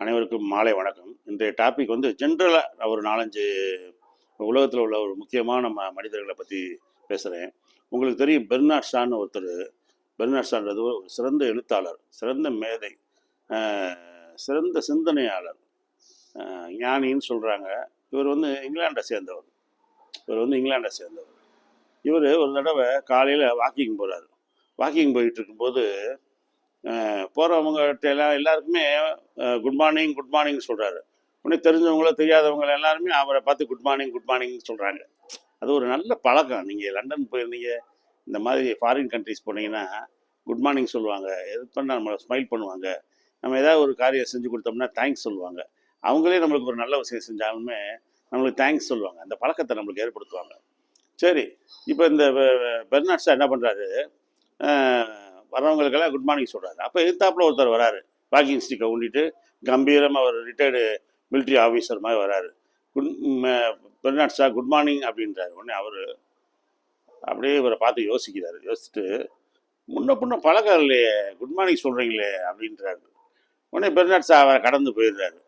அனைவருக்கும் மாலை வணக்கம். இன்றைய டாபிக் வந்து ஜென்ரலாக ஒரு 4-5 உலகத்தில் உள்ள ஒரு முக்கியமான மனிதர்களை பற்றி பேசுகிறேன். உங்களுக்கு தெரியும் பெர்னார்ட் ஷான்னு ஒருத்தர். பெர்னார்ட் ஷான்றது ஒரு சிறந்த எழுத்தாளர், சிறந்த மேதை, சிறந்த சிந்தனையாளர், ஞானின்னு சொல்கிறாங்க. இவர் வந்து இங்கிலாண்டை சேர்ந்தவர். இவர் ஒரு தடவை காலையில் வாக்கிங் போகிறார். வாக்கிங் போயிட்டு இருக்கும்போது போகிறவங்ககிட்ட எல்லாருக்குமே குட் மார்னிங் சொல்கிறாரு. உடனே தெரிஞ்சவங்களோ தெரியாதவங்க எல்லாருமே அவரை பார்த்து குட் மார்னிங் சொல்கிறாங்க. அது ஒரு நல்ல பழக்கம். நீங்கள் லண்டன் போயிருந்தீங்க, இந்த மாதிரி ஃபாரின் கண்ட்ரிஸ் போனீங்கன்னா குட் மார்னிங் சொல்லுவாங்க. எது பண்ணால் நம்மளை ஸ்மைல் பண்ணுவாங்க. நம்ம ஏதாவது ஒரு காரியம் செஞ்சு கொடுத்தோம்னா தேங்க்ஸ் சொல்லுவாங்க. அவங்களே நம்மளுக்கு ஒரு நல்ல விஷயம் செஞ்சாலுமே நம்மளுக்கு தேங்க்ஸ் சொல்லுவாங்க. அந்த பழக்கத்தை நம்மளுக்கு ஏற்படுத்துவாங்க. சரி, இப்போ இந்த பெர்னார்ட் ஷா என்ன பண்ணுறாரு, வரவங்களுக்கெல்லாம் குட் மார்னிங் சொல்கிறாரு. அப்போ எதிர்த்தாப்புல ஒருத்தர் வராரு, வாக்கிங் ஸ்டிக்கை ஊண்டிட்டு கம்பீரமாக ஒரு ரிட்டையர்டு மிலிட்ரி ஆஃபீஸர் மாதிரி வராரு. பெர்னார்ட் ஷா குட் மார்னிங் அப்படின்றாரு. உடனே அவர் அப்படியே இவரை பார்த்து யோசிச்சுட்டு முன்ன பழக்கம் இல்லையே, குட் மார்னிங் சொல்கிறீங்களே அப்படின்றாரு. உடனே பெர்னார்ட் ஷா அவரை கடந்து போயிடுறாரு.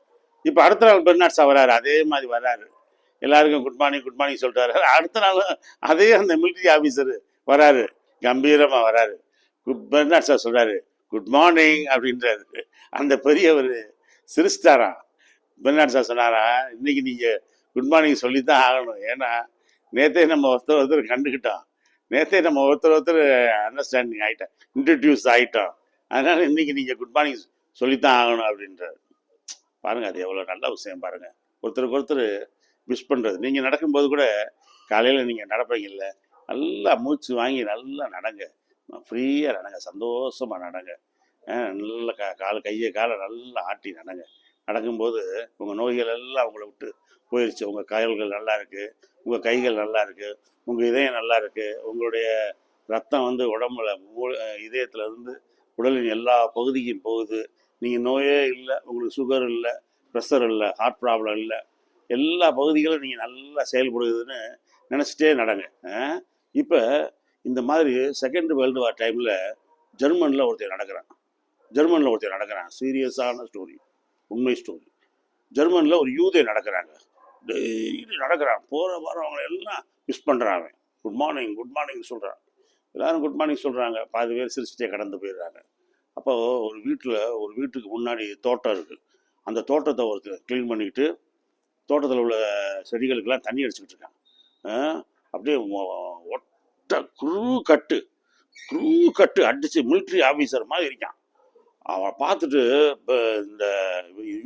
இப்போ அடுத்த நாள் பெர்னார்ட் ஷா வராரு, அதே மாதிரி வராரு, எல்லாருக்கும் குட் மார்னிங் சொல்கிறாரு. அடுத்த நாள் அதே அந்த மிலிட்ரி ஆஃபீஸர் வராரு, கம்பீரமாக வராரு. பெர்னார்ட் ஷா சொல்கிறாரு குட் மார்னிங் அப்படின்றாரு. அந்த பெரியவர் சிரிச்சிட்டாரா. பெர்னார்ட் ஷா சொன்னாரா, இன்னைக்கு நீங்கள் குட் மார்னிங் சொல்லித்தான் ஆகணும். ஏன்னா நேற்றே நம்ம ஒருத்தர் கண்டுக்கிட்டோம், நேற்றே நம்ம ஒருத்தர் அண்டர்ஸ்டாண்டிங் ஆகிட்டோம், இன்ட்ரடியூஸ் ஆகிட்டோம். அதனால் இன்னைக்கு நீங்கள் குட் மார்னிங் சொல்லித்தான் ஆகணும் அப்படின்றாரு. பாருங்கள், அது எவ்வளோ நல்ல விஷயம் பாருங்கள். ஒருத்தருக்கு விஷ் பண்ணுறது. நீங்கள் நடக்கும்போது கூட காலையில் நீங்கள் நடப்பீங்கல்ல, நல்லா மூச்சு வாங்கி நல்லா நடங்க, ஃப்ரீயாக நடங்க, சந்தோஷமாக நடங்க. நல்ல கையை காலை நல்லா ஆட்டி நடங்க. நடக்கும்போது உங்கள் நோய்கள் எல்லாம் உங்களை விட்டு போயிடுச்சு. உங்கள் கால்கள் நல்லா இருக்குது, உங்கள் கைகள் நல்லா இருக்குது, உங்கள் இதயம் நல்லா இருக்குது, உங்களுடைய ரத்தம் வந்து உடம்புல இதயத்துலேருந்து உடலின் எல்லா பகுதிக்கும் போகுது. நீங்கள் நோயே இல்லை, உங்களுக்கு சுகர் இல்லை, ப்ரெஷர் இல்லை, ஹார்ட் ப்ராப்ளம் இல்லை, எல்லா பகுதிகளும் நீங்கள் நல்லா செயல்படுதுன்னு நினச்சிட்டே நடங்க. இப்போ இந்த மாதிரி செகண்ட் வேர்ல்டு வார் டைமில் ஜெர்மனில் ஒருத்தர் நடக்கிறான். சீரியஸான ஸ்டோரி, உண்மை ஸ்டோரி. ஜெர்மனில் ஒரு யூதே நடக்கிறாங்க. டெய்லி நடக்கிறான். போகிற வரவங்க எல்லாம் விஷ் பண்ணுறாங்க, குட் மார்னிங் சொல்கிறான். எல்லாரும் குட் மார்னிங் சொல்கிறாங்க. பாதி பேர் சிரிச்சிட்டே கடந்து போயிடுறாங்க. அப்போ ஒரு வீட்டுக்கு முன்னாடி தோட்டம் இருக்குது. அந்த தோட்டத்தை ஒருத்தர் க்ளீன் பண்ணிக்கிட்டு தோட்டத்தில் உள்ள செடிகளுக்கெல்லாம் தண்ணி அடிச்சுக்கிட்டு இருக்கான். அப்படியே ஒட்ட குரூ கட்டு அடிச்சு மிலிட்ரி ஆஃபீஸர் மாதிரி இருக்கான். அவன் பார்த்துட்டு இந்த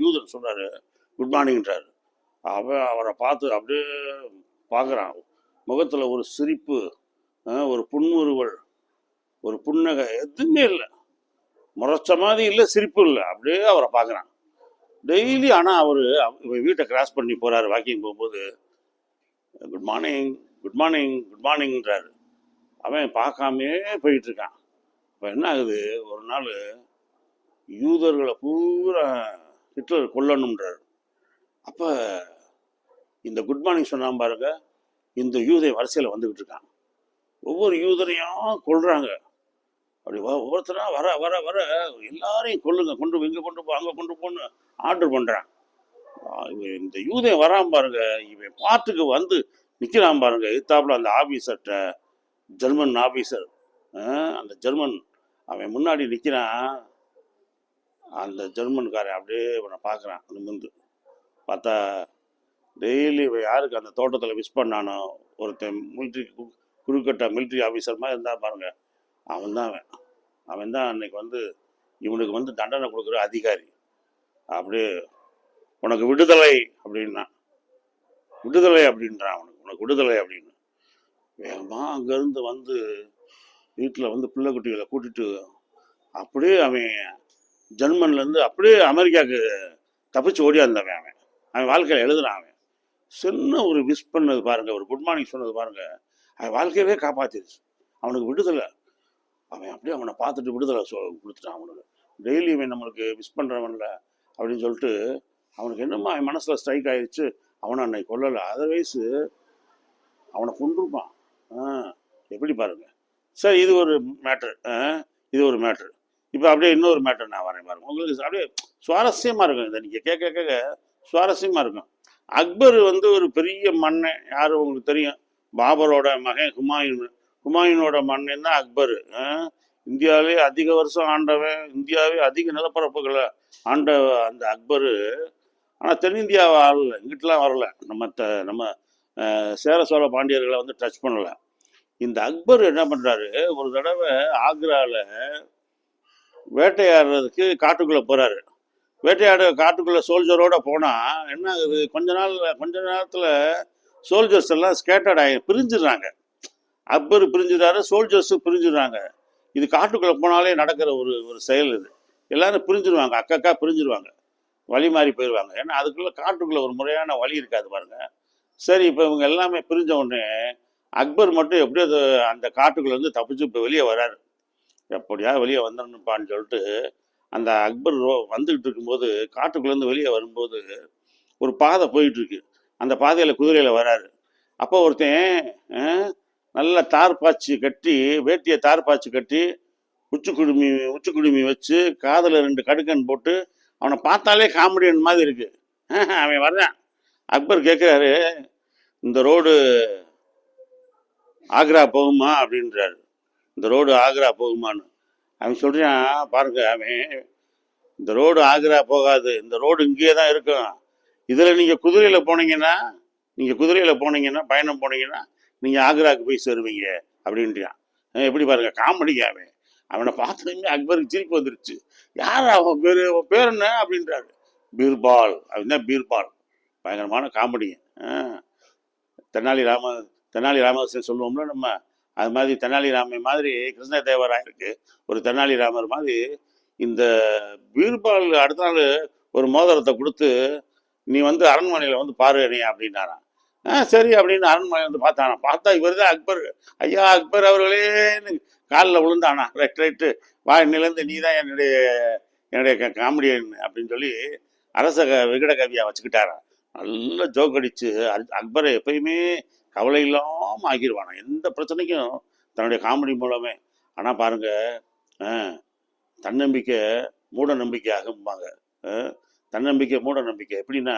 யூதன் சொல்கிறாரு குட் மார்னிங்ன்றாரு. அவரை பார்த்து அப்படியே பார்க்குறான். முகத்தில் ஒரு சிரிப்பு, ஒரு புன்முறுவல், ஒரு புன்னகை எதுவுமே இல்லை. முறைச்ச மாதிரி இல்லை, சிரிப்பு இல்லை. அப்படியே அவரை பார்க்குறான் டெய்லி. ஆனால் அவர் வீட்டை கிராஸ் பண்ணி போகிறாரு. வாக்கிங் போகும்போது குட் மார்னிங்ன்றாரு. அவன் பார்க்காமே போயிட்டுருக்கான். இப்போ என்ன ஆகுது, ஒரு நாள் யூதர்களை பூரா ஹிட்லர் கொல்லணுன்றார். அப்போ இந்த குட் மார்னிங் சொன்னான் பாருங்க, இந்த யூதை வரிசையில் வந்துக்கிட்டு இருக்கான். ஒவ்வொரு யூதரையும் கொள்றாங்க. அப்படி ஒவ்வொருத்தரா வர வர வர எல்லாரையும் கொள்ளுங்க, இங்கே கொண்டு போ, அங்கே கொண்டு போன்னு ஆர்டர் பண்ணுறான். இந்த யூதை வரான் பாருங்க, இவன் பாட்டுக்கு வந்து நிற்கிறான் பாருங்க. எதிர்த்தாப்புல அந்த ஆஃபீஸர்கிட்ட, ஜெர்மன் ஆஃபீஸர், அந்த ஜெர்மன் அவன் முன்னாடி நிற்கிறான். அந்த ஜெர்மன்காரன் அப்படியே இவனை பார்க்குறான். அந்த முந்து பார்த்தா டெய்லி இவன் யாருக்கு அந்த தோட்டத்தில் விஷ் பண்ணானோ, ஒருத்தன் குறுக்கட்ட மிலிட்ரி ஆஃபீஸர் மாதிரி இருந்தால் பாருங்க, அவன் தான் அன்னைக்கு வந்து இவனுக்கு வந்து தண்டனை கொடுக்குற அதிகாரி. அப்படியே உனக்கு விடுதலை அப்படின்றான். உனக்கு விடுதலை அப்படின்னு வேகமாக அங்கேருந்து வந்து வீட்டில் வந்து பிள்ளை குட்டிகளை கூட்டிட்டு அப்படியே அவன் ஜெர்மன்லேருந்து அப்படியே அமெரிக்காவுக்கு தப்பிச்சு ஓடியாந்தவன். அவன் வாழ்க்கையில் எழுதுனான். அவன் சின்ன ஒரு விஷ் பண்ணது பாருங்க, ஒரு குட் மார்னிங் சொன்னது பாருங்க, அவன் வாழ்க்கையவே காப்பாற்றிடுச்சு. அவனுக்கு விடுதலை. அவன் அப்படியே அவனை பார்த்துட்டு விடுதலை கொடுத்துட்டான். அவனுக்கு டெய்லி இவன் நம்மளுக்கு விஷ் பண்ணுறவன்ல அப்படின்னு சொல்லிட்டு அவனுக்கு என்னமோ அவன் மனசில் ஸ்ட்ரைக் ஆகிடுச்சு. அவனை அன்னைக்கு கொல்லலை, அதர்வைஸு அவனை கொண்டிருப்பான். எப்படி பாருங்க. சரி, இது ஒரு மேட்ரு. இப்போ அப்படியே இன்னொரு மேட்டர் நான் வரேன் பாருங்க, உங்களுக்கு அப்படியே சுவாரஸ்யமாக இருக்கும். இதை நீங்கள் கேட்க கேட்க சுவாரஸ்யமாக இருக்கும். அக்பர் வந்து ஒரு பெரிய மன்னன், யார் உங்களுக்கு தெரியும், பாபரோட மகன் ஹுமாயூன். ஹுமாயூனோட மன்னன் தான் அக்பர். இந்தியாவிலே அதிக வருஷம் ஆண்டவன், இந்தியாவே அதிக நிலப்பரப்புகளை ஆண்ட அந்த அக்பர். ஆனால் தென்னிந்தியாவை ஆளல, இங்கிட்டலாம் வரல, நம்ம சேர சோழ பாண்டியர்களை வந்து டச் பண்ணல. இந்த அக்பர் என்ன பண்றாரு, ஒரு தடவை ஆக்ராவில் வேட்டையாடுறதுக்கு காட்டுக்குள்ளே போறாரு. காட்டுக்குள்ளே சோல்ஜரோட போனால் என்ன ஆகுது, கொஞ்ச நேரத்தில் சோல்ஜர்ஸ் எல்லாம் ஸ்கேட்டர்ட் ஆகி பிரிஞ்சிடுறாங்க. அக்பர் பிரிஞ்சுறாரு, சோல்ஜர்ஸும் பிரிஞ்சுடுறாங்க. இது காட்டுக்குள்ளே போனாலே நடக்கிற ஒரு ஒரு செயல். இது எல்லாரும் பிரிஞ்சிருவாங்க, அக்கா பிரிஞ்சிருவாங்க, வழி மாறி போயிடுவாங்க. ஏன்னா அதுக்குள்ளே காட்டுக்குள்ளே ஒரு முறையான வழி இருக்காது பாருங்க. சரி, இப்போ இவங்க எல்லாமே பிரிஞ்ச உடனே அக்பர் மட்டும் எப்படியோ அந்த காட்டுக்குள்ள இருந்து தப்பிச்சு இப்போ வெளியே வராரு. எப்படியா வெளியே வந்துடணுப்பான்னு சொல்லிட்டு அந்த அக்பர் வந்துகிட்டு இருக்கும்போது, காட்டுக்குள்ளேருந்து வெளியே வரும்போது ஒரு பாதை போயிட்டு இருக்கு. அந்த பாதையில் குதிரையில் வராரு. அப்போ ஒருத்தன் நல்ல தார்பாய்ச்சி கட்டி, வேட்டியை தார்பாய்ச்சி கட்டி, உச்சி குடுமி வச்சு, காதில் 2 கடுக்கன் போட்டு, அவனை பார்த்தாலே காமெடியன் மாதிரி இருக்கு. அவன் வர்றான். அக்பர் கேட்குறாரு, இந்த ரோடு ஆக்ரா போகுமா அப்படின்றாரு. இந்த ரோடு ஆக்ரா போகுமான்னு அவன் சொல்கிறான். பாருங்க, அவன் இந்த ரோடு ஆக்ரா போகாது, இந்த ரோடு இங்கேயே தான் இருக்கும். இதில் நீங்கள் குதிரையில் போனீங்கன்னா பயணம் போனீங்கன்னா நீங்கள் ஆக்ராவுக்கு போய் சேருவீங்க அப்படின்றான். எப்படி பாருங்க, காமெடிங்க. அவனை பார்த்ததுமே அக்பருக்கு சிரிப்பு வந்துருச்சு. யார் அவன் பேர் என்ன அப்படின்றாரு. பீர்பால் அப்படின்னா பீர்பால். பயங்கரமான காமெடிங்க. தெனாலி ராமகிருஷ்ணன் சொல்லுவோம்ல நம்ம, அது மாதிரி தெனாலிராமன் மாதிரி கிருஷ்ணதேவராயருக்கு ஒரு தெனாலிராமர் மாதிரி இந்த பீர்பால் அடுத்த நாள் ஒரு மோதிரத்தை கொடுத்து, நீ வந்து அரண்மனையில் வந்து பாரு நீ அப்படின்னாரான். சரி அப்படின்னு அரண்மனை வந்து பார்த்தானா. பார்த்தா இவர் தான் அக்பர். ஐயா அக்பர் அவர்களே காலில் விழுந்தானா. ரைட்டு வா, இன்னிலேருந்து நீ தான் என்னுடைய காமெடியன் அப்படின்னு சொல்லி அரச விகட கவியா வச்சுக்கிட்டாரான். நல்ல ஜோக் அடிச்சு அக்பரை எப்பயுமே கவலை இல்லாமல் ஆக்கிடுவானா, எந்த பிரச்சனைக்கும் தன்னுடைய காமெடி மூலமே. ஆனால் பாருங்க, தன்னம்பிக்கை மூட நம்பிக்கை ஆகும்பாங்க. தன்னம்பிக்கை மூட நம்பிக்கை எப்படின்னா,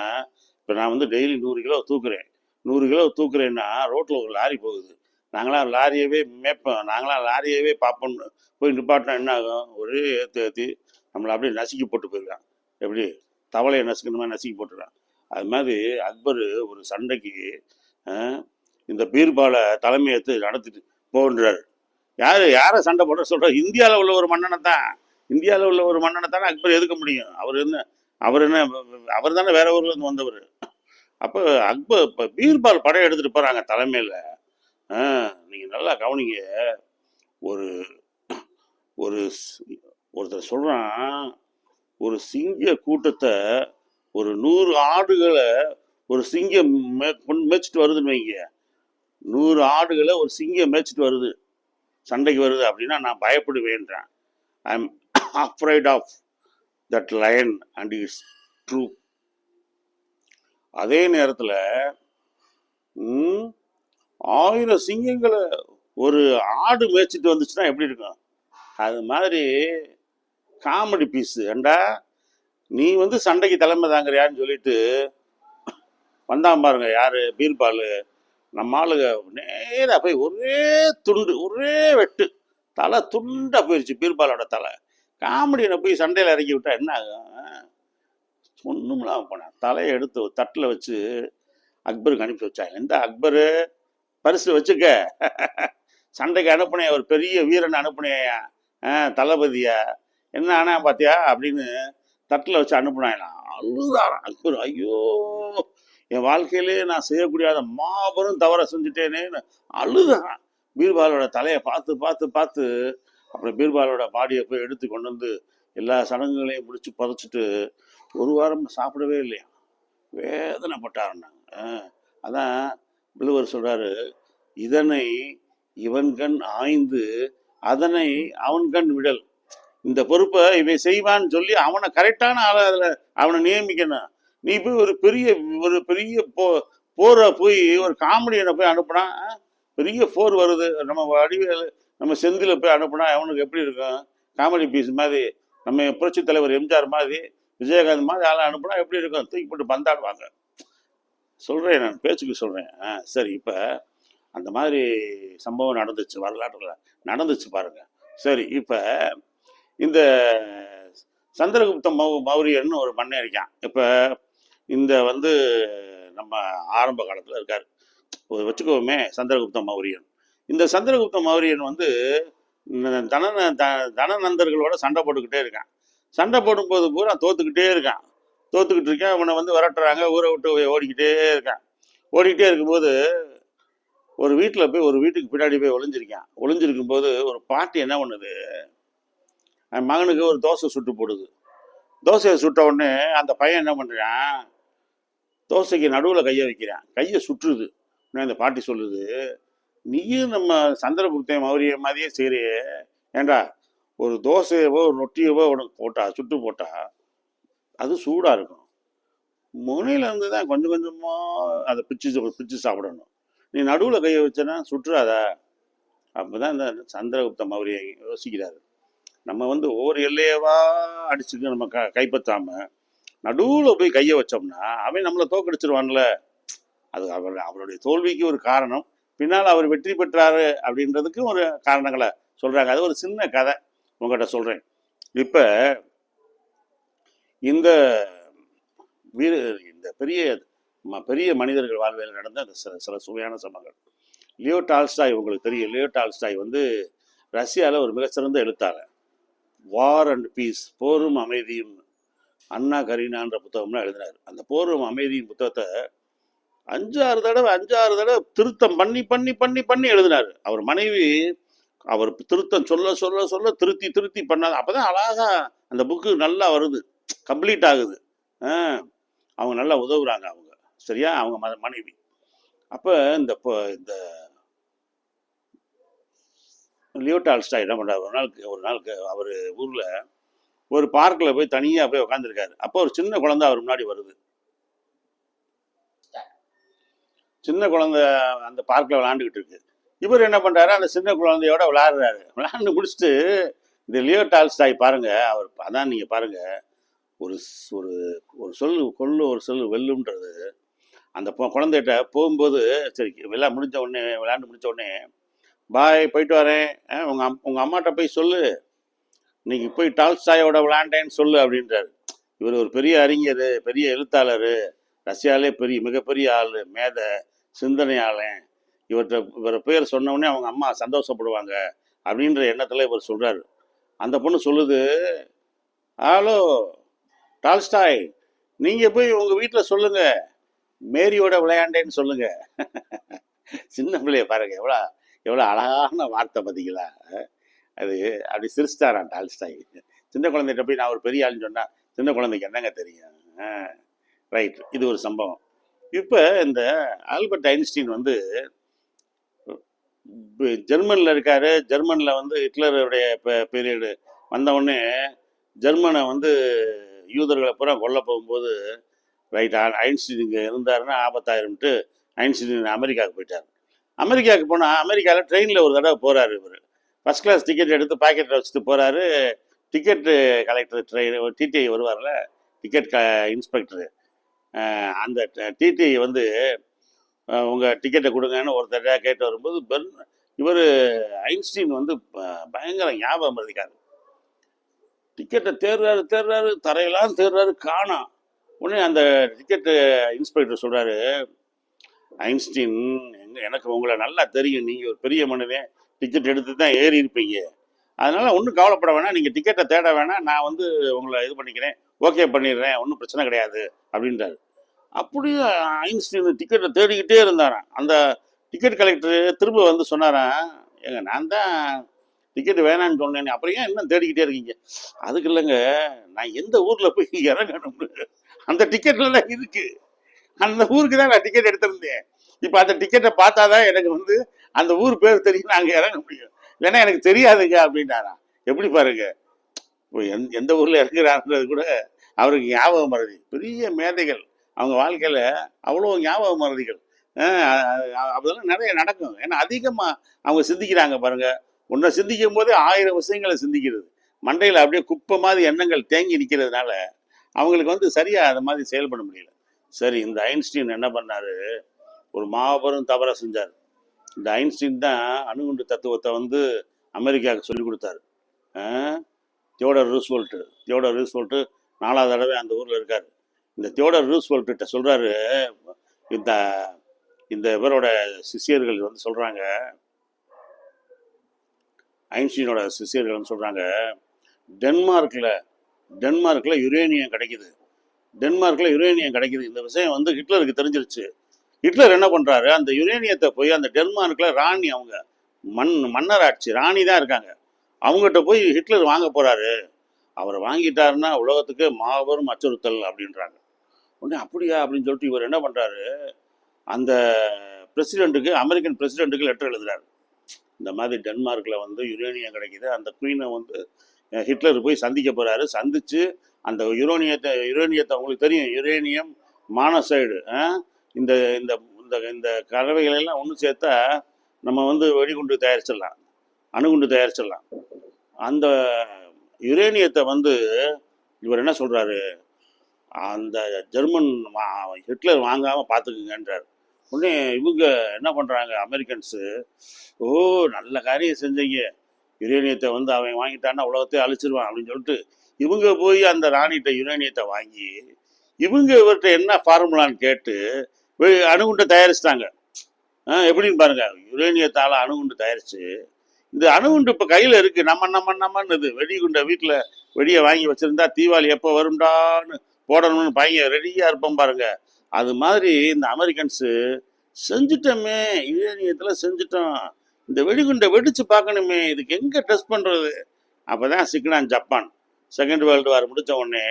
இப்போ நான் வந்து டெய்லி 100 கிலோ தூக்குறேன். 100 கிலோ தூக்குறேன்னா ரோட்டில் ஒரு லாரி போகுது. நாங்களாம் லாரியவே மேய்ப்போம், நாங்களாம் லாரியவே பார்ப்போம்னு போய் நிப்பாட்டினா என்ன ஆகும், ஒரே ஏற்றி நம்மளை அப்படியே நசுக்கி போட்டு போயிருக்கான். எப்படி தவளையை நசுக்கணுமா நசுக்கி போட்டுருக்கான். அது மாதிரி அக்பர் ஒரு சண்டைக்கு இந்த பீர்பாலை தலைமையேற்று நடத்திட்டு போன்றார். யாரை சண்டை போட சொல்கிறார்? இந்தியாவில் உள்ள ஒரு மன்னனை தானே அக்பர் எதுக்க முடியும். அவர் தானே வேற ஊர்லேருந்து வந்தவர். அப்போ அக்பர் இப்போ பீர்பால் படம் எடுத்துகிட்டு போகிறாங்க தலைமையில். நீங்கள் நல்லா கவனிங்க. ஒரு ஒரு ஒருத்தர் சொல்கிறான், ஒரு சிங்க கூட்டத்தை, ஒரு 100 ஆடுகளை ஒரு சிங்கம் மேய்ச்சிட்டு வருதுன்னு வைங்க. 100 ஆடுகளை ஒரு சிங்கம் மேய்ச்சிட்டு வருது, சண்டைக்கு வருது அப்படின்னா நான் பயப்படுவேன்றான். I am afraid of that lion and it's true. அதே நேரத்தில் 1000 சிங்கங்களை ஒரு ஆடு மேய்ச்சிட்டு வந்துச்சுன்னா எப்படி இருக்கும்? அது மாதிரி காமெடி பீஸு. ஏண்டா நீ வந்து சண்டைக்கு தலைமை தாங்குறியான்னு சொல்லிட்டு வந்தான் பாருங்க. யாரு? பீர்பால். நம்ம ஆளுங்க நேராக போய் ஒரே வெட்டு, தலை துண்டா போயிடுச்சு பீர்பாலோட தலை. காமெடியனை போய் சண்டையில் இறக்கி விட்டா என்ன ஆகும்? ஒன்றும்லாம் போனேன். தலையை எடுத்து தட்டில் வச்சு அக்பருக்கு அனுப்பி வச்சாங்க. இந்த அக்பரு பரிசு வச்சுக்க, சண்டைக்கு அனுப்புனேன், ஒரு பெரிய வீரனை அனுப்புனேயா, தளபதியா, என்ன ஆனா பார்த்தியா அப்படின்னு தட்டில் வச்சு அனுப்புனாங்க. அழுதாரான் அக்பர். ஐயோ, என் வாழ்க்கையிலே நான் செய்யக்கூடியாத மாபெரும் தவறை செஞ்சுட்டேனேன்னு அழுதாரான். பீர்பாலோட தலையை பார்த்து அப்புறம் பீர்பாலோட பாடியை போய் எடுத்து கொண்டு வந்து எல்லா சடங்குகளையும் முடிச்சு புதைச்சிட்டு ஒரு வாரம் சாப்பிடவே இல்லையா, வேதனைப்பட்டாருன்னாங்க. அதான் பிள்ளைவர் சொல்றாரு, இதனை இவன் கண் ஆய்ந்து அதனை அவன் கண் விடல். இந்த பொறுப்பை இவன் செய்வான்னு சொல்லி அவனை கரெக்டான ஆளை அதில் அவனை நியமிக்கணும். நீ போய் ஒரு பெரிய போரை போய் ஒரு காமெடியனை போய் அனுப்புனா, பெரிய போர் வருது, நம்ம வடிவேல் நம்ம செந்தில போய் அனுப்புனா அவனுக்கு எப்படி இருக்கும்? காமெடி பீஸ் மாதிரி நம்ம புரட்சி தலைவர் எம்ஜிஆர் மாதிரி விஜயகாந்த் மாதிரி ஆளை அனுப்புனா எப்படி இருக்கும்? தூக்கி போட்டு பந்தாடுவாங்க. சொல்கிறேன், நான் பேச்சுக்கு சொல்கிறேன். சரி, இப்போ அந்த மாதிரி சம்பவம் நடந்துச்சு, வரலாற்றில் நடந்துச்சு பாருங்க. சரி, இப்போ இந்த சந்திரகுப்த மௌரியன்னு ஒரு மன்னன் இருக்கான். இப்போ இந்த வந்து நம்ம ஆரம்ப காலத்தில் இருக்கார் வச்சுக்கோமே, சந்திரகுப்த மௌரியன். இந்த சந்திரகுப்த மௌரியன் வந்து தனநந்தர்களோட சண்டை போட்டுக்கிட்டே இருக்கான். சண்டை போடும்போது பூரா தோத்துக்கிட்டே இருக்கான். அவனை வந்து விரட்டுறாங்க, ஊரை விட்டு ஓடிக்கிட்டே இருக்கும்போது ஒரு வீட்டில் போய் ஒரு வீட்டுக்கு பின்னாடி போய் ஒளிஞ்சிருக்கும் போது ஒரு பாட்டி என்ன பண்ணுது, மகனுக்கு ஒரு தோசை சுட்டு போடுது. தோசையை சுட்ட உடனே அந்த பையன் என்ன பண்ணுறான், தோசைக்கு நடுவில் கையை வைக்கிறான். கையை சுற்றுது. அந்த பாட்டி சொல்லுது, நீயும் நம்ம சந்திரகுப்த மௌரிய மாதிரியே செய்றியே, ஏண்டா ஒரு தோசையவோ ஒரு ரொட்டியவோ உனக்கு சுட்டு போட்டா அது சூடாக இருக்கும். முனையில இருந்து தான் கொஞ்சம் கொஞ்சமாக அதை பிச்சு சாப்பிடணும். நீ நடுவில் கையை வச்சனா சுற்றுறாதா? அப்போதான் இந்த சந்திரகுப்த மௌரிய யோசிக்கிறாரு, நம்ம வந்து ஒவ்வொரு எல்லையவா அடிச்சுட்டு நம்ம கைப்பற்றாம நடுவில் போய் கையை வச்சோம்னா அவன் நம்மளை தோக்கடிச்சிருவான்ல. அது அவருடைய தோல்விக்கு ஒரு காரணம். பின்னால் அவர் வெற்றி பெற்றாரு அப்படின்றதுக்கு ஒரு காரணங்களை சொல்றாங்க. அது ஒரு சின்ன கதை உங்கள்கிட்ட சொல்றேன். இப்ப இந்த பெரிய மனிதர்கள் வாழ்வில் நடந்த அந்த சில சுவையான சம்பவங்கள். லியோ டால்ஸ்டாய் உங்களுக்கு தெரியும். லியோ டால்ஸ்டாய் வந்து ரஷ்யாவில் ஒரு மிகச்சிறந்த எழுத்தாளர். வார் அண்ட் பீஸ், போரும் அமைதியும், அண்ணா கரீனான்ற புத்தகம்லாம் எழுதினார். அந்த போரும் அமைதியும் புத்தகத்தை 5-6 தடவை திருத்தம் பண்ணி எழுதினார். அவர் மனைவி அவர் திருத்தம் சொல்ல திருத்தி பண்ணாது. அப்பதான் அழகா அந்த புக்கு நல்லா வருது, கம்ப்ளீட் ஆகுது. அவங்க நல்லா உதவுறாங்க அவங்க, சரியா, அவங்க மனைவி. அப்ப இந்த லியோ டால்ஸ்டாய் என்ன பண்றாரு, ஒரு நாளுக்கு அவர் ஊர்ல ஒரு பார்க்கில் போய் தனியாக போய் உட்காந்துருக்காரு. அப்போ ஒரு சின்ன குழந்தை அவர் முன்னாடி வருது. சின்ன குழந்தை அந்த பார்க்கில் விளையாண்டுக்கிட்டு இருக்கு. இவர் என்ன பண்ணுறாரு, அந்த சின்ன குழந்தையோட விளையாண்டு முடிச்சுட்டு இந்த லியோ டால்ஸ்டாய் பாருங்க, அவர் அதான் நீங்கள் பாருங்க, ஒரு ஒரு ஒரு சொல் வெல்லுன்றது. அந்த குழந்தைகிட்ட போகும்போது சரி விளையாண்டு முடிஞ்ச உடனே பாய், போயிட்டு வரேன், உங்கள் அம்மாட்ட போய் சொல்லு, இன்னைக்கு போய் டால்ஸ்டாயோட விளையாண்டேன்னு சொல்லு அப்படின்றாரு. இவர் ஒரு பெரிய அறிஞர், பெரிய எழுத்தாளர், ரஷ்யாலே மிகப்பெரிய ஆள், மேத சிந்தனையாளன். இவரை பேர் சொன்னோடனே அவங்க அம்மா சந்தோஷப்படுவாங்க அப்படின்ற எண்ணத்தில் இவர் சொல்கிறாரு. அந்த பொண்ணு சொல்லுது, ஹலோ டால்ஸ்டாய், நீங்கள் போய் உங்கள் வீட்டில் சொல்லுங்கள், மேரியோட விளையாண்டேன்னு சொல்லுங்க. சின்ன பிள்ளைய பாருங்க, எவ்வளோ அழகான வார்த்தை பார்த்தீங்களா? அது அப்படி சிரிச்சிட்டாரான் டால்ஸ்டாய். சின்ன குழந்தைகிட்ட போய் நான் ஒரு பெரிய ஆளுன்னு சொன்னா சின்ன குழந்தைக்கு என்னங்க தெரியும்? ரைட், இது ஒரு சம்பவம். இப்போ இந்த ஆல்பர்ட் ஐன்ஸ்டீன் வந்து ஜெர்மனில் இருக்காரு. ஜெர்மனில் வந்து ஹிட்லருடைய பீரியடு வந்தவுடனே ஜெர்மனை வந்து யூதர்களை பூரா கொல்ல போகும்போது ரைட், ஐன்ஸ்டீன் இங்கே இருந்தாருன்னா ஆபத்தாயிரும்ட்டு ஐன்ஸ்டீன் அமெரிக்காவுக்கு போயிட்டார். அமெரிக்காவுக்கு போனால் அமெரிக்காவில் ட்ரெயினில் ஒரு தடவை போகிறாரு. இவர் ஃபஸ்ட் கிளாஸ் டிக்கெட் எடுத்து பாக்கெட்டில் வச்சுட்டு போகிறாரு. டிக்கெட்டு கலெக்டர் டிடிஐ வருவார்ல, டிக்கெட் இன்ஸ்பெக்டரு, அந்த டிடிஐ வந்து உங்கள் டிக்கெட்டை கொடுங்கன்னு ஒருத்தர கேட்டு வரும்போது இவர் ஐன்ஸ்டீன் வந்து பயங்கர ஞாபகம் இருக்காரு. டிக்கெட்டை தேடுறாரு, தரையெல்லாம் தேடுறாரு, காணோம். உடனே அந்த டிக்கெட்டு இன்ஸ்பெக்டர் சொல்கிறாரு, ஐன்ஸ்டீன், எனக்கு உங்களை நல்லா தெரியும், நீங்கள் ஒரு பெரிய மனிதன், டிக்கெட் எடுத்து தான் ஏறி இருப்பீங்க, அதனால் ஒன்றும் கவலைப்பட வேணாம், நீங்கள் டிக்கெட்டை தேட வேணாம், நான் வந்து உங்களை இது பண்ணிக்கிறேன், ஓகே பண்ணிடுறேன், ஒன்றும் பிரச்சனை கிடையாது அப்படின்றாரு. அப்படியே ஐன்ஸ்டீன் டிக்கெட்டை தேடிக்கிட்டே இருந்தாராம். அந்த டிக்கெட் கலெக்டர் திரும்ப வந்து சொன்னாராம், ஏங்க நான் தான் டிக்கெட்டு வேணான்னு சொன்னேன், அப்புறம் ஏன் இன்னும் தேடிக்கிட்டே இருக்கீங்க? அதுக்கு இல்லைங்க, நான் எந்த ஊரில் போய் இறங்கணும்னு அந்த டிக்கெட்ல தான் இருக்கு, அந்த ஊருக்கு தான் நான் டிக்கெட் எடுத்திருந்தேன். இப்போ அந்த டிக்கெட்டை பார்த்தா தான் எனக்கு வந்து அந்த ஊர் பேர் தெரியும், அங்கே இறங்க முடியும், இல்லைன்னா எனக்கு தெரியாதுங்க அப்படின்னாராம். எப்படி பாருங்க, இப்போ எந்த ஊரில் இறங்குறான்றது கூட அவருக்கு ஞாபகம் மறதி. பெரிய மேதைகள், அவங்க வாழ்க்கையில் அவ்வளோ ஞாபக மறதிகள். அதெல்லாம் நிறைய நடக்கும். ஏன்னா அதிகமாக அவங்க சிந்திக்கிறாங்க பாருங்க. ஒன்றை சிந்திக்கும் போதே 1000 விஷயங்களை சிந்திக்கிறது. மண்டையில் அப்படியே குப்பை மாதிரி எண்ணங்கள் தேங்கி நிற்கிறதுனால அவங்களுக்கு வந்து சரியாக அதை மாதிரி செயல்பட முடியல. சரி, இந்த ஐன்ஸ்டீன் என்ன பண்ணார், ஒரு மாபெரும் தவறை செஞ்சார். இந்த ஐன்ஸ்டீன் தான் அணுகுண்டு தத்துவத்தை வந்து அமெரிக்காவுக்கு சொல்லிக் கொடுத்தாரு. தியோடர் ரூஸ்வெல்ட்டு 4வது தடவை அந்த ஊரில் இருக்கார். இந்த தியோடர் ரூஸ்வெல்ட்ட சொல்கிறாரு, இந்த இந்த இவரோட சிஷியர்கள் வந்து சொல்கிறாங்க, ஐன்ஸ்டீனோட சிஷியர்கள் வந்து சொல்கிறாங்க, டென்மார்க்கில் யுரேனியம் கிடைக்குது. இந்த விஷயம் வந்து ஹிட்லருக்கு தெரிஞ்சிருச்சு. ஹிட்லர் என்ன பண்ணுறாரு, அந்த யுரேனியத்தை போய் அந்த டென்மார்க்கில் ராணி, அவங்க மன்னர் ஆட்சி ராணி தான் இருக்காங்க, அவங்ககிட்ட போய் ஹிட்லர் வாங்க போகிறாரு. அவர் வாங்கிட்டாருன்னா உலகத்துக்கு மாபெரும் அச்சுறுத்தல் அப்படின்றாங்க. உடனே அப்படியா அப்படின்னு சொல்லிட்டு இவர் என்ன பண்ணுறாரு, அந்த அமெரிக்கன் பிரசிடெண்ட்டுக்கு லெட்டர் எழுதுறாரு. இந்த மாதிரி டென்மார்க்கில் வந்து யுரேனியம் கிடைக்கிது, அந்த குயினை வந்து ஹிட்லர் போய் சந்திக்க போகிறாரு. சந்தித்து அந்த யுரேனியத்தை உங்களுக்கு தெரியும், யுரேனியம் மானோசைடு, இந்த இந்த இந்த கலவைகளெல்லாம் ஒன்று சேர்த்தா நம்ம வந்து வெடிகுண்டு தயாரிச்சிடலாம், அணுகுண்டு தயாரிச்சிடலாம். அந்த யுரேனியத்தை வந்து இவர் என்ன சொல்கிறாரு, அந்த ஜெர்மன் ஹிட்லர் வாங்காமல் பார்த்துக்குங்கன்றார். உடனே இவங்க என்ன பண்ணுறாங்க, அமெரிக்கன்ஸு, ஓ நல்ல காரியம் செஞ்சீங்க, யுரேனியத்தை வந்து அவன் வாங்கிட்டான்னா உலகத்தையே அழிச்சிருவான் அப்படின்னு சொல்லிட்டு இவங்க போய் அந்த ராணிகிட்ட யுரேனியத்தை வாங்கி இவங்க இவர்கிட்ட என்ன ஃபார்முலான்னு கேட்டு அணுகுண்டை தயாரிச்சிட்டாங்க. எப்படின்னு பாருங்க, யுரேனியத்தால் அணுகுண்டு தயாரிச்சு இந்த அணுகுண்டு இப்போ கையில் இருக்குது, நம்மன்னு இது வெடிகுண்டை வீட்டில் வெடியை வாங்கி வச்சுருந்தா தீபாவளி எப்போ வரும்டான்னு போடணும்னு பையன் ரெடியாக இருப்போம் பாருங்க. அது மாதிரி இந்த அமெரிக்கன்ஸு செஞ்சுட்டோமே, யுரேனியத்தில் செஞ்சுட்டோம், இந்த வெடிகுண்டை வெடித்து பார்க்கணுமே, இதுக்கு எங்கே டெஸ்ட் பண்ணுறது. அப்போ தான் சிக்கினான் ஜப்பான். செகண்ட் வேர்ல்டு வார் முடித்த உடனே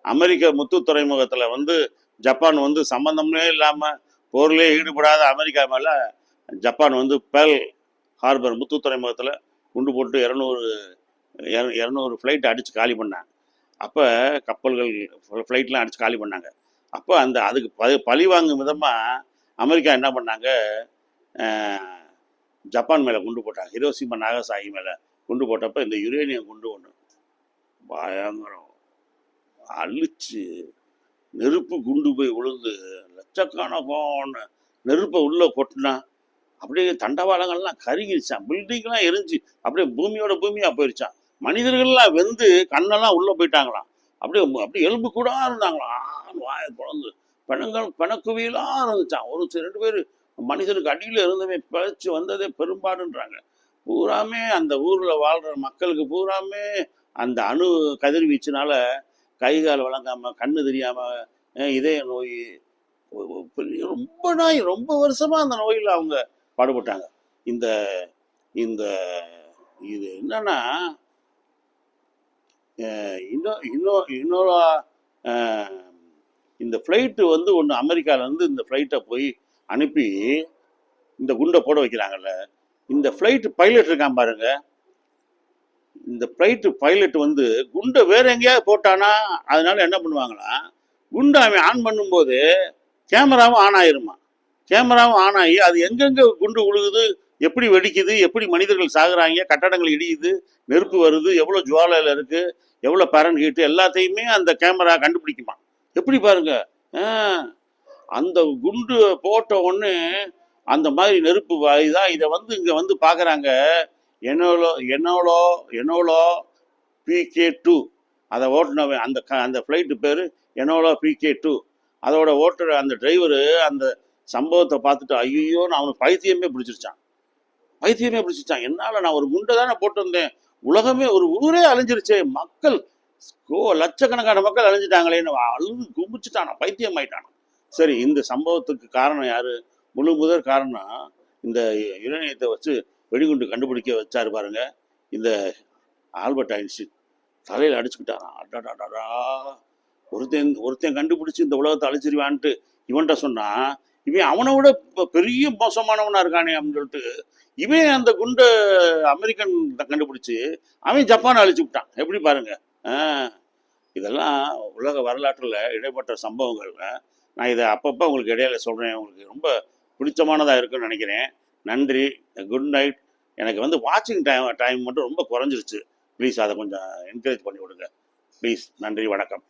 அமெரிக்க முத்து துறைமுகத்தில் வந்து ஜப்பான் வந்து சம்மந்தமே இல்லாமல் போர்லேயே ஈடுபடாத அமெரிக்கா மேலே ஜப்பான் வந்து பெர்ல் ஹார்பர் முத்து துறைமுகத்தில் குண்டு போட்டு 200 ஃப்ளைட் அடித்து காலி பண்ணாங்க. அப்போ கப்பல்கள் ஃப்ளைட்லாம் அடித்து காலி பண்ணாங்க. அப்போ அதுக்கு பழி வாங்கும் விதமாக அமெரிக்கா என்ன பண்ணாங்க, ஜப்பான் மேலே குண்டு போட்டாங்க. ஹிரோஷிமா நாகசாகி மேலே குண்டு போட்டப்போ இந்த யுரேனியம் குண்டு ஒன்று பயங்கரம் அழிச்சு நெருப்பு குண்டு போய் விழுந்து லட்சக்கணக்கான நெருப்பை உள்ளே கொட்டினா அப்படியே தண்டவாளங்கள்லாம் கருகிருச்சான், பில்டிங்லாம் எரிஞ்சு அப்படியே பூமியாக போயிருச்சான். மனிதர்கள்லாம் வெந்து கண்ணெல்லாம் உள்ளே போயிட்டாங்களாம், அப்படியே எலும்பு கூட இருந்தாங்களாம், வாயை குழந்து பிணக்குவியெல்லாம் இருந்துச்சான். ஒரு 2 பேர் மனிதனுக்கு அடியில் இருந்தவே பிழைச்சி வந்ததே பெரும்பாடுன்றாங்க. பூராமே அந்த ஊரில் வாழ்கிற மக்களுக்கு பூராமே அந்த அணு கதிர்வீச்சுனால கை கால் வழங்காமல், கண்ணு தெரியாமல், இதய நோய், ரொம்ப வருஷமாக அந்த நோயில் அவங்க பாடுபட்டாங்க. இந்த இந்த இது என்னன்னா, இன்னொரு இந்த ஃப்ளைட்டு வந்து ஒன்று அமெரிக்காவிலேருந்து இந்த ஃப்ளைட்டை போய் அனுப்பி இந்த குண்டை போட வைக்கிறாங்கல்ல, இந்த ஃப்ளைட்டு பைலட் இருக்கான் பாருங்க, இந்த ஃப்ளைட்டு பைலட் வந்து குண்டை வேற எங்கேயாவது போட்டானா அதனால என்ன பண்ணுவாங்களா, குண்டை அவன் ஆன் பண்ணும்போது கேமராவும் ஆன் ஆயிருமா. கேமராவும் ஆன் ஆகி அது எங்கெங்கே குண்டு விழுகுது, எப்படி வெடிக்குது, எப்படி மனிதர்கள் சாகுறாங்க, கட்டடங்கள் இடியுது, நெருப்பு வருது, எவ்வளோ ஜுவாலையில் இருக்குது, எவ்வளோ பரன் ஹீட்டு, எல்லாத்தையுமே அந்த கேமரா கண்டுபிடிக்குமா. எப்படி பாருங்க, அந்த குண்டு போட்ட உடனே அந்த மாதிரி நெருப்பு தான் இதை வந்து இங்கே வந்து பார்க்குறாங்க. எனோலோ PK-2 அதை ஓட்டுனவன், அந்த ஃப்ளைட்டு பேர் எனோலோ PK-2. அதோட ஓட்டுற அந்த டிரைவரு அந்த சம்பவத்தை பார்த்துட்டு ஐயோன்னு அவனுக்கு பைத்தியமே பிடிச்சிருச்சான். என்னால் நான் ஒரு குண்டை தானே போட்டு வந்தேன், உலகமே ஒரு ஊரே அழிஞ்சிருச்சே, மக்கள் லட்சக்கணக்கான மக்கள் அழிஞ்சிட்டாங்களேன்னு அழுது கும்பிச்சுட்டானா, பைத்தியம் ஆயிட்டானா. சரி, இந்த சம்பவத்துக்கு காரணம் யாரு, முதற் காரணம் இந்த யுரேனியத்தை வச்சு வெடிகுண்டு கண்டுபிடிக்க வச்சாரு பாருங்க இந்த ஆல்பர்ட் ஐன்ஸ்டீன். தலையில் அடிச்சுக்கிட்டாரான். அடாடாடா, ஒருத்தன் கண்டுபிடிச்சி இந்த உலகத்தை அழிச்சிருவான்ட்டு இவன்கிட்ட சொன்னா, இவன் அவனை விட பெரிய மோசமானவனா இருக்கானே அப்படின்னு சொல்லிட்டு இவன் அந்த குண்டை அமெரிக்கன் கண்டுபிடிச்சி அவன் ஜப்பானை அழிச்சு விட்டான். எப்படி பாருங்க. இதெல்லாம் உலக வரலாற்றில் இடைப்பட்ட சம்பவங்கள். நான் இதை அப்பப்போ உங்களுக்கு இடையில சொல்கிறேன், உங்களுக்கு ரொம்ப பிடிச்சமானதாக இருக்குன்னு நினைக்கிறேன். நன்றி, குட் நைட். எனக்கு வந்து வாட்சிங் டைம் மட்டும் ரொம்ப குறைஞ்சிருச்சு. ப்ளீஸ் அதை கொஞ்சம் என்கரேஜ் பண்ணி விடுங்க ப்ளீஸ். நன்றி, வணக்கம்.